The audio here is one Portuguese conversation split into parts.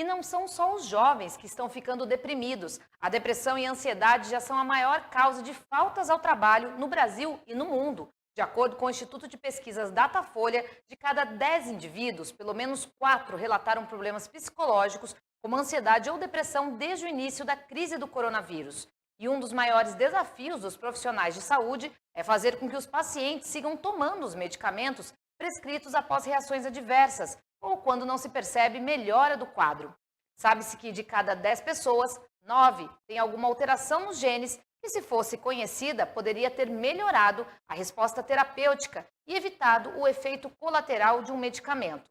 E não são só os jovens que estão ficando deprimidos. A depressão e a ansiedade já são a maior causa de faltas ao trabalho no Brasil e no mundo. De acordo com o Instituto de Pesquisas Datafolha, de cada 10 indivíduos, pelo menos 4 relataram problemas psicológicos, como ansiedade ou depressão, desde o início da crise do coronavírus. E um dos maiores desafios dos profissionais de saúde é fazer com que os pacientes sigam tomando os medicamentos prescritos após reações adversas ou quando não se percebe melhora do quadro. Sabe-se que de cada 10 pessoas, 9 têm alguma alteração nos genes que, se fosse conhecida, poderia ter melhorado a resposta terapêutica e evitado o efeito colateral de um medicamento.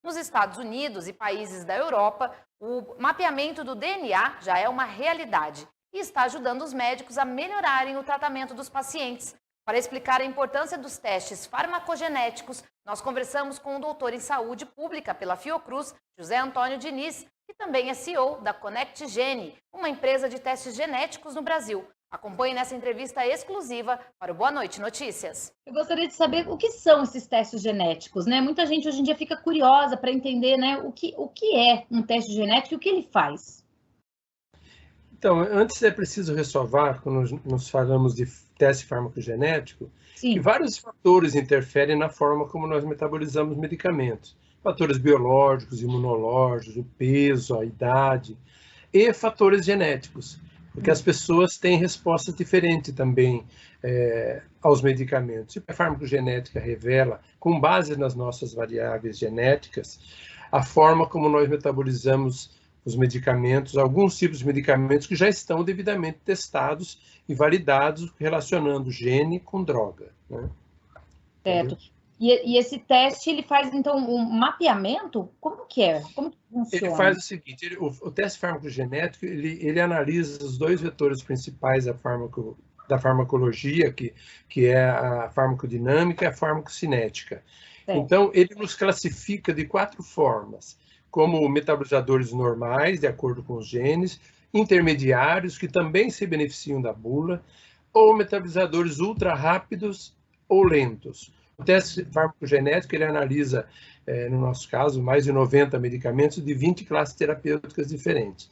Nos Estados Unidos e países da Europa, o mapeamento do DNA já é uma realidade e está ajudando os médicos a melhorarem o tratamento dos pacientes. Para explicar a importância dos testes farmacogenéticos, nós conversamos com o doutor em saúde pública pela Fiocruz, José Antônio Diniz, que também é CEO da Connect Gene, uma empresa de testes genéticos no Brasil. Acompanhe nessa entrevista exclusiva para o Boa Noite Notícias. Eu gostaria de saber o que são esses testes genéticos, né? Muita gente hoje em dia fica curiosa para entender, né, o que é um teste genético e o que ele faz. Então, antes é preciso ressalvar, quando nós falamos de teste farmacogenético, Sim. que vários fatores interferem na forma como nós metabolizamos medicamentos. Fatores biológicos, imunológicos, o peso, a idade, e fatores genéticos, porque as pessoas têm respostas diferentes também aos medicamentos. E a farmacogenética revela, com base nas nossas variáveis genéticas, a forma como nós metabolizamos os medicamentos, alguns tipos de medicamentos que já estão devidamente testados e validados, relacionando gene com droga, né? Certo. E esse teste, ele faz, então, um mapeamento? Como que é? Como que funciona? Ele faz o seguinte, o teste farmacogenético, ele analisa os dois vetores principais da farmacologia, que é a farmacodinâmica e a farmacocinética. Certo. Então, ele nos classifica de 4 formas, como metabolizadores normais, de acordo com os genes, intermediários, que também se beneficiam da bula, ou metabolizadores ultra rápidos ou lentos. O teste farmacogenético, ele analisa, no nosso caso, mais de 90 medicamentos de 20 classes terapêuticas diferentes.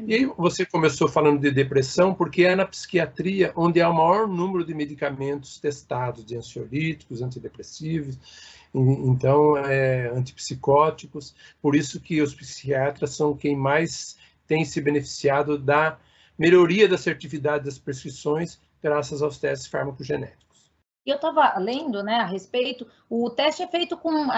E aí você começou falando de depressão, porque é na psiquiatria onde há o maior número de medicamentos testados, de ansiolíticos, antidepressivos, então, antipsicóticos. Por isso que os psiquiatras são quem mais tem se beneficiado da melhoria da assertividade das prescrições graças aos testes farmacogenéticos. Eu estava lendo, né, a respeito, o teste é feito com,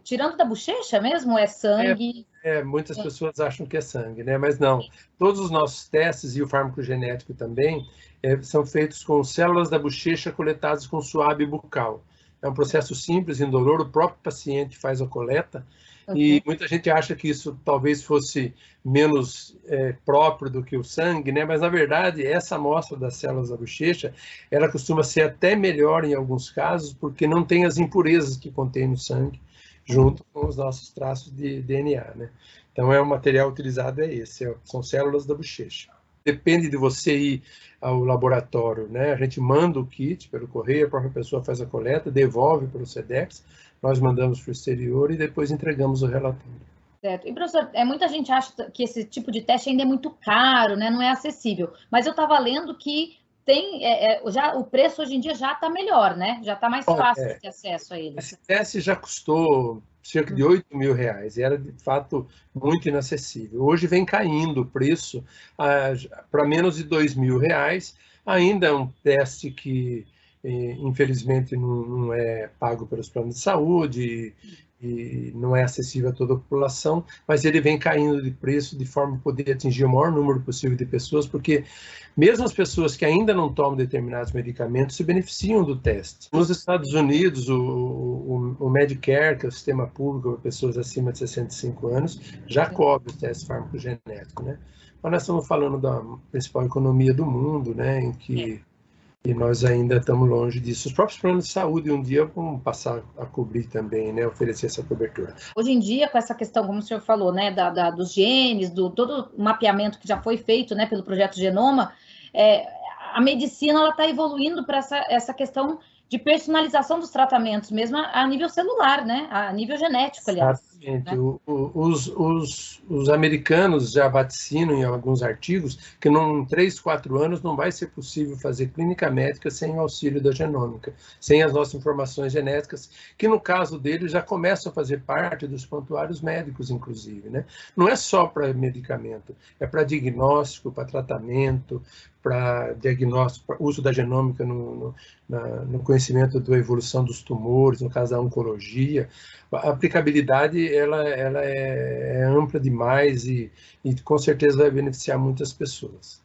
tirando da bochecha mesmo, é sangue? Muitas pessoas acham que é sangue, né? Mas não. Todos os nossos testes, e o farmacogenético também, são feitos com células da bochecha coletadas com suave bucal. É um processo simples, indolor, o próprio paciente faz a coleta, e muita gente acha que isso talvez fosse menos próprio do que o sangue, né? Mas, na verdade, essa amostra das células da bochecha, ela costuma ser até melhor em alguns casos, porque não tem as impurezas que contém no sangue, junto com os nossos traços de DNA, né? Então, o material utilizado é esse, são células da bochecha. Depende de você ir ao laboratório, né? A gente manda o kit pelo correio, a própria pessoa faz a coleta, devolve para o Sedex, nós mandamos para o exterior e depois entregamos o relatório. Certo. E, professor, muita gente acha que esse tipo de teste ainda é muito caro, né? Não é acessível. Mas eu estava lendo que já, o preço hoje em dia já está melhor, né? Já está mais fácil de ter acesso a ele. Esse teste já custou cerca de R$8 mil, e era, de fato, muito inacessível. Hoje vem caindo o preço para menos de R$2 mil. Ainda é um teste que, infelizmente, não é pago pelos planos de saúde e não é acessível a toda a população, mas ele vem caindo de preço de forma a poder atingir o maior número possível de pessoas, porque mesmo as pessoas que ainda não tomam determinados medicamentos se beneficiam do teste. Nos Estados Unidos, o Medicare, que é o sistema público para pessoas acima de 65 anos, já cobre o teste farmacogenético, né? Mas nós estamos falando da principal economia do mundo, né, em que e nós ainda estamos longe disso. Os próprios planos de saúde um dia vão passar a cobrir também, né, oferecer essa cobertura. Hoje em dia, com essa questão, como o senhor falou, né, dos genes, todo o mapeamento que já foi feito, né, pelo projeto Genoma, a medicina está evoluindo para essa questão de personalização dos tratamentos, mesmo a nível celular, né, a nível genético, aliás. Exatamente. Os americanos já vaticinam em alguns artigos que em 3, 4 anos não vai ser possível fazer clínica médica sem o auxílio da genômica, sem as nossas informações genéticas, que no caso deles já começam a fazer parte dos prontuários médicos, inclusive, né? Não é só para medicamento, é para diagnóstico, para tratamento, para diagnóstico, para uso da genômica no conhecimento da evolução dos tumores, no caso da oncologia. A aplicabilidade ela é ampla demais e com certeza vai beneficiar muitas pessoas.